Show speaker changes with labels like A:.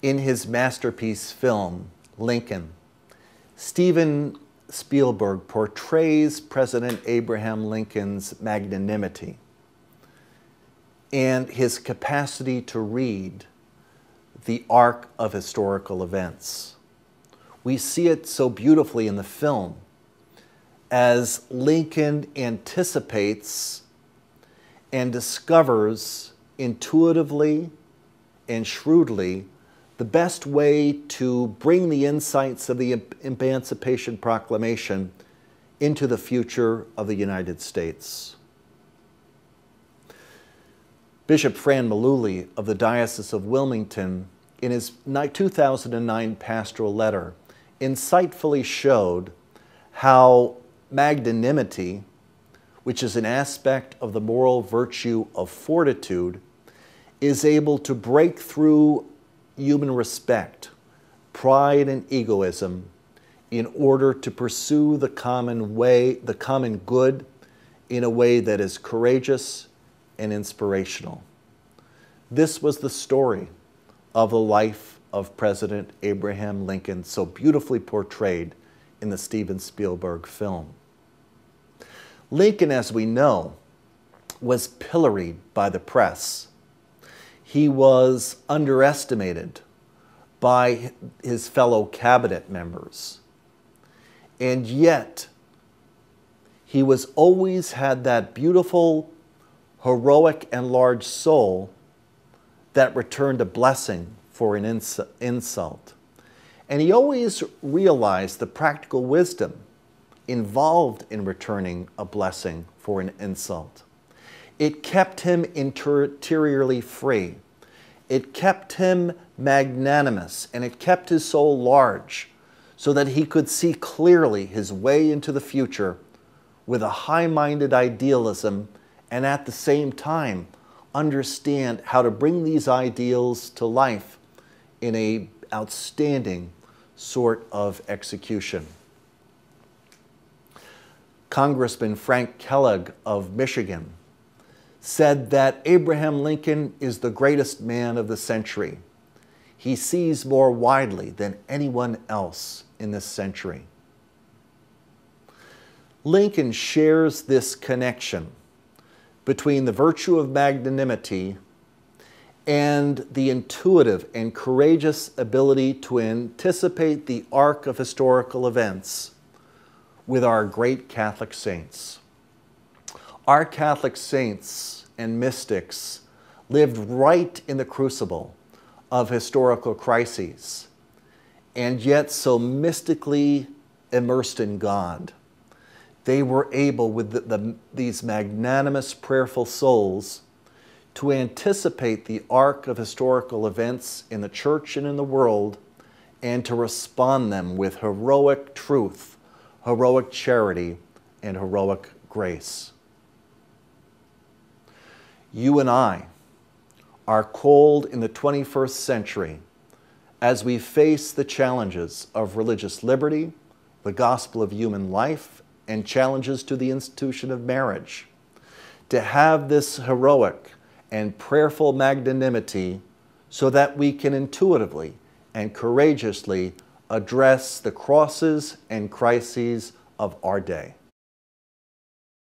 A: In his masterpiece film, Lincoln, Steven Spielberg portrays President Abraham Lincoln's magnanimity and his capacity to read the arc of historical events. We see it so beautifully in the film as Lincoln anticipates and discovers intuitively and shrewdly the best way to bring the insights of the Emancipation Proclamation into the future of the United States. Bishop Fran Malooly of the Diocese of Wilmington, in his 2009 pastoral letter, insightfully showed how magnanimity, which is an aspect of the moral virtue of fortitude, is able to break through human respect, pride, and egoism in order to pursue the common way, the common good, in a way that is courageous and inspirational. This was the story of the life of President Abraham Lincoln, so beautifully portrayed in the Steven Spielberg film. Lincoln, as we know, was pilloried by the press. He was underestimated by his fellow cabinet members. And yet, he was always had that beautiful, heroic, and large soul that returned a blessing for an insult. And he always realized the practical wisdom involved in returning a blessing for an insult. It kept him interiorly free. It kept him magnanimous, and it kept his soul large so that he could see clearly his way into the future with a high-minded idealism, and at the same time understand how to bring these ideals to life in an outstanding sort of execution. Congressman Frank Kellogg of Michigan said that Abraham Lincoln is the greatest man of the century. He sees more widely than anyone else in this century. Lincoln shares this connection between the virtue of magnanimity and the intuitive and courageous ability to anticipate the arc of historical events with our great Catholic saints. Our Catholic saints and mystics lived right in the crucible of historical crises, and yet so mystically immersed in God. They were able, with these magnanimous, prayerful souls, to anticipate the arc of historical events in the church and in the world, and to respond them with heroic truth, heroic charity, and heroic grace. You and I are called in the 21st century, as we face the challenges of religious liberty, the gospel of human life, and challenges to the institution of marriage, to have this heroic and prayerful magnanimity so that we can intuitively and courageously address the crosses and crises of our day.